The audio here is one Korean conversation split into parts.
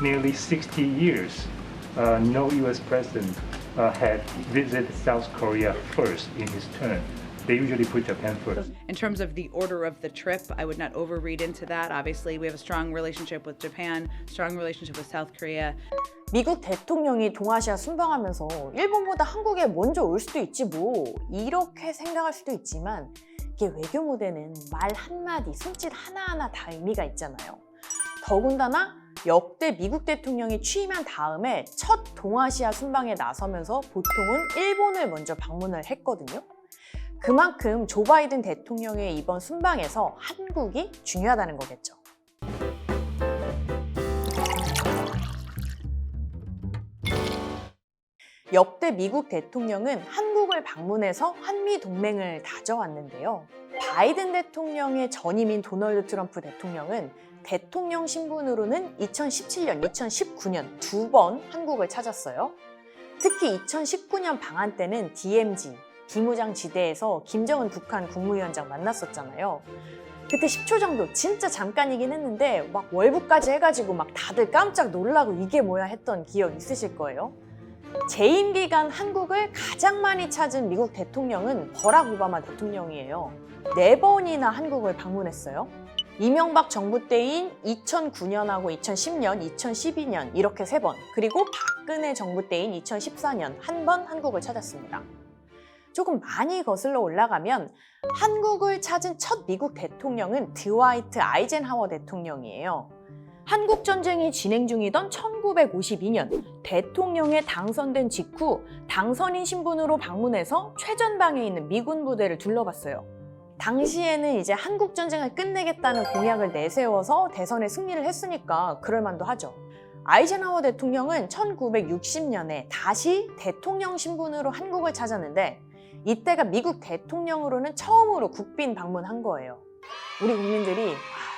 nearly 60 years, no U.S. president had visited South Korea first in his turn. They usually put Japan first. In terms of the order of the trip, I would not overread into that. Obviously, we have a strong relationship with Japan, strong relationship with South Korea. 미국 대통령이 동아시아 순방하면서 일본보다 한국에 먼저 올 수도 있지 뭐 이렇게 생각할 수도 있지만 이게 외교 무대는 말 한마디, 손짓 하나하나 다 의미가 있잖아요. 더군다나 역대 미국 대통령이 취임한 다음에 첫 동아시아 순방에 나서면서 보통은 일본을 먼저 방문을 했거든요. 그만큼 조 바이든 대통령의 이번 순방에서 한국이 중요하다는 거겠죠. 역대 미국 대통령은 한국을 방문해서 한미 동맹을 다져왔는데요. 바이든 대통령의 전임인 도널드 트럼프 대통령은 대통령 신분으로는 2017년, 2019년 두 번 한국을 찾았어요. 특히 2019년 방한 때는 DMZ, 비무장지대에서 김정은 북한 국무위원장 만났었잖아요. 그때 10초 정도 진짜 잠깐이긴 했는데 막 월북까지 해가지고 막 다들 깜짝 놀라고 이게 뭐야 했던 기억 있으실 거예요. 재임 기간 한국을 가장 많이 찾은 미국 대통령은 버락 오바마 대통령이에요. 4번이나 한국을 방문했어요. 이명박 정부 때인 2009년하고 2010년, 2012년 이렇게 3번, 그리고 박근혜 정부 때인 2014년 1번 한국을 찾았습니다. 조금 많이 거슬러 올라가면 한국을 찾은 첫 미국 대통령은 드와이트 아이젠하워 대통령이에요. 한국 전쟁이 진행 중이던 1952년 대통령에 당선된 직후 당선인 신분으로 방문해서 최전방에 있는 미군 부대를 둘러봤어요. 당시에는 이제 한국 전쟁을 끝내겠다는 공약을 내세워서 대선에 승리를 했으니까 그럴만도 하죠. 아이젠하워 대통령은 1960년에 다시 대통령 신분으로 한국을 찾았는데 이때가 미국 대통령으로는 처음으로 국빈 방문한 거예요. 우리 국민들이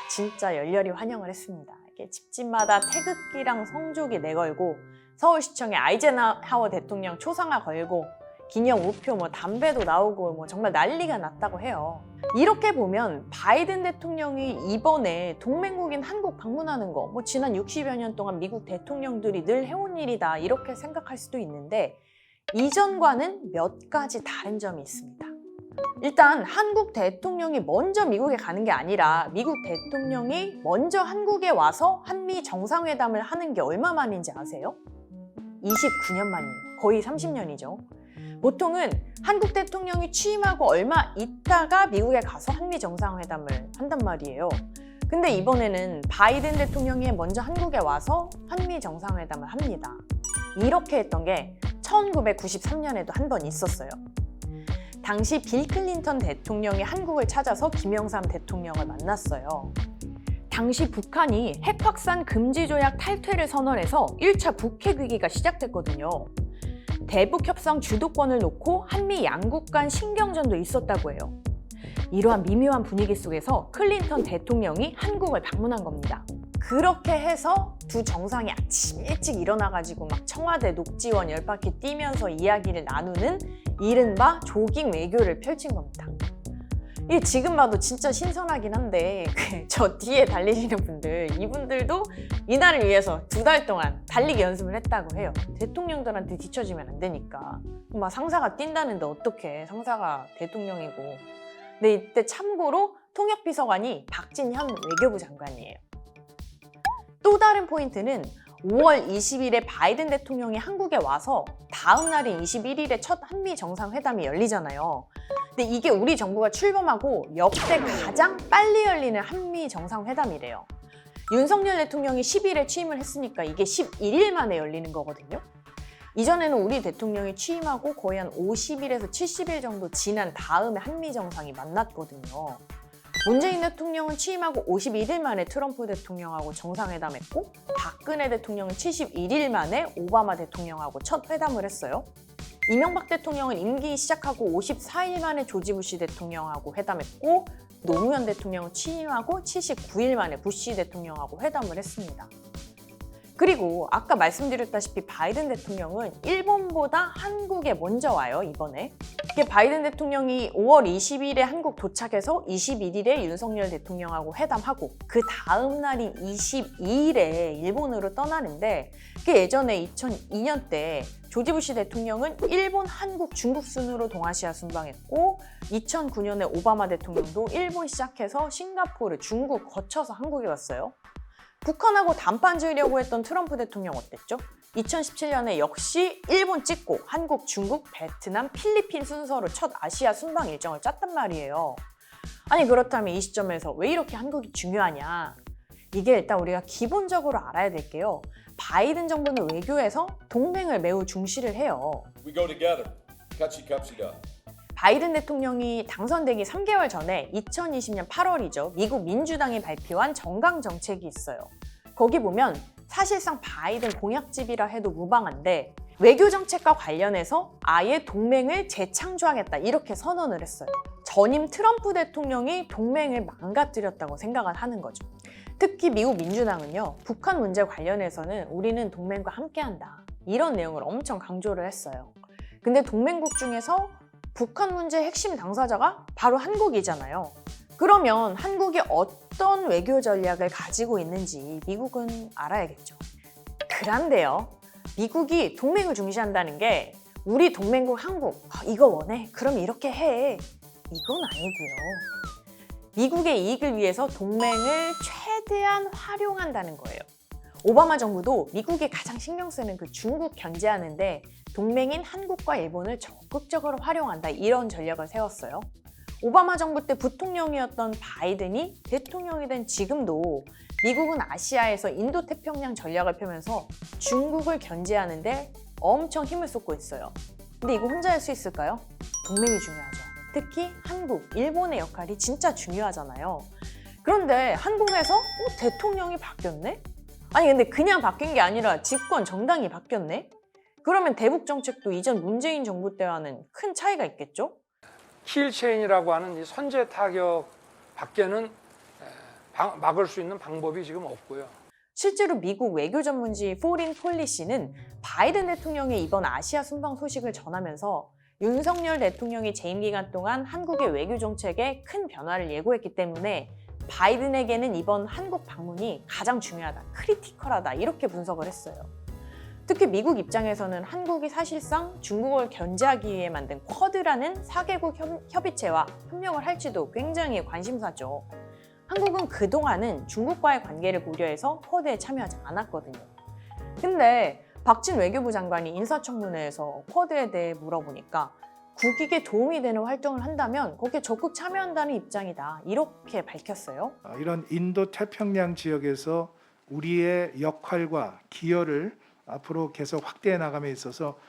진짜 열렬히 환영을 했습니다. 이렇게 집집마다 태극기랑 성조기 내걸고 서울시청에 아이젠하워 대통령 초상화 걸고 기념 우표 담배도 나오고 정말 난리가 났다고 해요. 이렇게 보면 바이든 대통령이 이번에 동맹국인 한국 방문하는 거 지난 60여 년 동안 미국 대통령들이 늘 해온 일이다 이렇게 생각할 수도 있는데 이전과는 몇 가지 다른 점이 있습니다. 일단 한국 대통령이 먼저 미국에 가는 게 아니라 미국 대통령이 먼저 한국에 와서 한미 정상회담을 하는 게 얼마 만인지 아세요? 29년 만이에요. 거의 30년이죠. 보통은 한국 대통령이 취임하고 얼마 있다가 미국에 가서 한미 정상회담을 한단 말이에요. 근데 이번에는 바이든 대통령이 먼저 한국에 와서 한미 정상회담을 합니다. 이렇게 했던 게 1993년에도 한 번 있었어요. 당시 빌 클린턴 대통령이 한국을 찾아서 김영삼 대통령을 만났어요. 당시 북한이 핵 확산 금지 조약 탈퇴를 선언해서 1차 북핵 위기가 시작됐거든요. 대북 협상 주도권을 놓고 한미 양국 간 신경전도 있었다고 해요. 이러한 미묘한 분위기 속에서 클린턴 대통령이 한국을 방문한 겁니다. 그렇게 해서 두 정상이 아침 일찍 일어나가지고 막 청와대 녹지원 10바퀴 뛰면서 이야기를 나누는 이른바 조깅 외교를 펼친 겁니다. 이게 지금 봐도 진짜 신선하긴 한데 저 뒤에 달리시는 분들, 이분들도 이날을 위해서 2달 동안 달리기 연습을 했다고 해요. 대통령들한테 뒤처지면 안 되니까. 막 상사가 뛴다는데 어떡해, 상사가 대통령이고. 근데 이때 참고로 통역비서관이 박진현 외교부 장관이에요. 또 다른 포인트는 5월 20일에 바이든 대통령이 한국에 와서 다음 날인 21일에 첫 한미 정상회담이 열리잖아요. 근데 이게 우리 정부가 출범하고 역대 가장 빨리 열리는 한미 정상회담이래요. 윤석열 대통령이 10일에 취임을 했으니까 이게 11일 만에 열리는 거거든요. 이전에는 우리 대통령이 취임하고 거의 한 50일에서 70일 정도 지난 다음에 한미 정상이 만났거든요. 문재인 대통령은 취임하고 51일 만에 트럼프 대통령하고 정상회담했고 박근혜 대통령은 71일 만에 오바마 대통령하고 첫 회담을 했어요. 이명박 대통령은 임기 시작하고 54일 만에 조지 부시 대통령하고 회담했고 노무현 대통령은 취임하고 79일 만에 부시 대통령하고 회담을 했습니다. 그리고 아까 말씀드렸다시피 바이든 대통령은 일본보다 한국에 먼저 와요, 이번에. 이게 바이든 대통령이 5월 20일에 한국 도착해서 21일에 윤석열 대통령하고 회담하고 그 다음 날인 22일에 일본으로 떠나는데 그 예전에 2002년 때 조지 부시 대통령은 일본, 한국, 중국 순으로 동아시아 순방했고 2009년에 오바마 대통령도 일본 시작해서 싱가포르, 중국 거쳐서 한국에 왔어요. 북한하고 단판 지으려고 했던 트럼프 대통령 어땠죠? 2017년에 역시 일본 찍고 한국, 중국, 베트남, 필리핀 순서로 첫 아시아 순방 일정을 짰단 말이에요. 아니 그렇다면 이 시점에서 왜 이렇게 한국이 중요하냐? 이게 일단 우리가 기본적으로 알아야 될 게요. 바이든 정부는 외교에서 동맹을 매우 중시를 해요. We go together. 같이 갑시다. 바이든 대통령이 당선되기 3개월 전에 2020년 8월이죠. 미국 민주당이 발표한 정강 정책이 있어요. 거기 보면 사실상 바이든 공약집이라 해도 무방한데 외교 정책과 관련해서 아예 동맹을 재창조하겠다 이렇게 선언을 했어요. 전임 트럼프 대통령이 동맹을 망가뜨렸다고 생각을 하는 거죠. 특히 미국 민주당은요. 북한 문제 관련해서는 우리는 동맹과 함께한다. 이런 내용을 엄청 강조를 했어요. 근데 동맹국 중에서 북한 문제의 핵심 당사자가 바로 한국이잖아요. 그러면 한국이 어떤 외교 전략을 가지고 있는지 미국은 알아야겠죠. 그런데요. 미국이 동맹을 중시한다는 게 우리 동맹국 한국 이거 원해? 그럼 이렇게 해. 이건 아니고요. 미국의 이익을 위해서 동맹을 최대한 활용한다는 거예요. 오바마 정부도 미국이 가장 신경 쓰는 그 중국 견제하는데 동맹인 한국과 일본을 적극적으로 활용한다 이런 전략을 세웠어요. 오바마 정부 때 부통령이었던 바이든이 대통령이 된 지금도 미국은 아시아에서 인도태평양 전략을 펴면서 중국을 견제하는데 엄청 힘을 쏟고 있어요. 근데 이거 혼자 할 수 있을까요? 동맹이 중요하죠. 특히 한국, 일본의 역할이 진짜 중요하잖아요. 그런데 한국에서 대통령이 바뀌었네? 아니 근데 그냥 바뀐 게 아니라 집권 정당이 바뀌었네? 그러면 대북 정책도 이전 문재인 정부 때와는 큰 차이가 있겠죠? 킬체인이라고 하는 이 선제 타격 밖에는 막을 수 있는 방법이 지금 없고요. 실제로 미국 외교 전문지 포린 폴리시는 바이든 대통령의 이번 아시아 순방 소식을 전하면서 윤석열 대통령이 재임 기간 동안 한국의 외교 정책에 큰 변화를 예고했기 때문에 바이든에게는 이번 한국 방문이 가장 중요하다, 크리티컬하다 이렇게 분석을 했어요. 특히 미국 입장에서는 한국이 사실상 중국을 견제하기 위해 만든 쿼드라는 4개국 협의체와 협력을 할지도 굉장히 관심사죠. 한국은 그동안은 중국과의 관계를 고려해서 쿼드에 참여하지 않았거든요. 근데 박진 외교부 장관이 인사청문회에서 쿼드에 대해 물어보니까 국익에 도움이 되는 활동을 한다면 거기에 적극 참여한다는 입장이다. 이렇게 밝혔어요. 이런 인도태평양 지역에서 우리의 역할과 기여를 앞으로 계속 확대해 나감에 있어서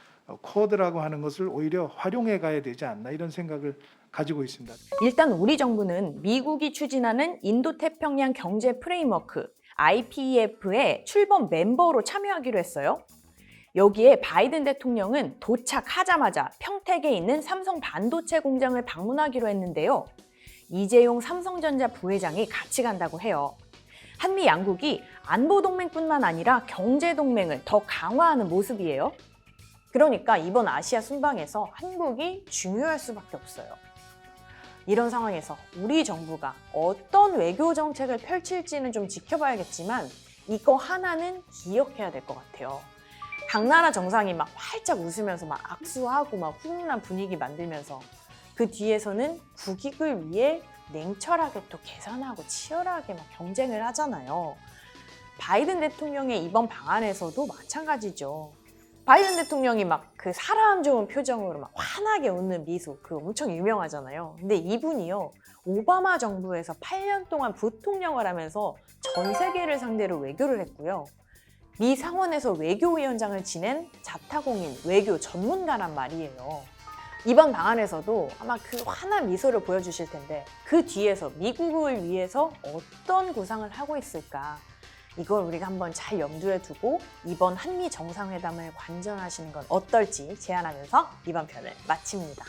쿼드라고 하는 것을 오히려 활용해 가야 되지 않나 이런 생각을 가지고 있습니다. 일단 우리 정부는 미국이 추진하는 인도태평양 경제 프레임워크 IPEF의 출범 멤버로 참여하기로 했어요. 여기에 바이든 대통령은 도착하자마자 평택에 있는 삼성 반도체 공장을 방문하기로 했는데요. 이재용 삼성전자 부회장이 같이 간다고 해요. 한미 양국이 안보동맹뿐만 아니라 경제동맹을 더 강화하는 모습이에요. 그러니까 이번 아시아 순방에서 한국이 중요할 수밖에 없어요. 이런 상황에서 우리 정부가 어떤 외교 정책을 펼칠지는 좀 지켜봐야겠지만 이거 하나는 기억해야 될 것 같아요. 각 나라 정상이 막 활짝 웃으면서 막 악수하고 막 훈훈한 분위기 만들면서 그 뒤에서는 국익을 위해 냉철하게 또 계산하고 치열하게 막 경쟁을 하잖아요. 바이든 대통령의 이번 방안에서도 마찬가지죠. 바이든 대통령이 막 그 사람 좋은 표정으로 막 환하게 웃는 미소, 그거 엄청 유명하잖아요. 근데 이분이요, 오바마 정부에서 8년 동안 부통령을 하면서 전 세계를 상대로 외교를 했고요. 미 상원에서 외교위원장을 지낸 자타공인 외교 전문가란 말이에요. 이번 방안에서도 아마 그 환한 미소를 보여주실 텐데 그 뒤에서 미국을 위해서 어떤 구상을 하고 있을까? 이걸 우리가 한번 잘 염두에 두고 이번 한미 정상회담을 관전하시는 건 어떨지 제안하면서 이번 편을 마칩니다.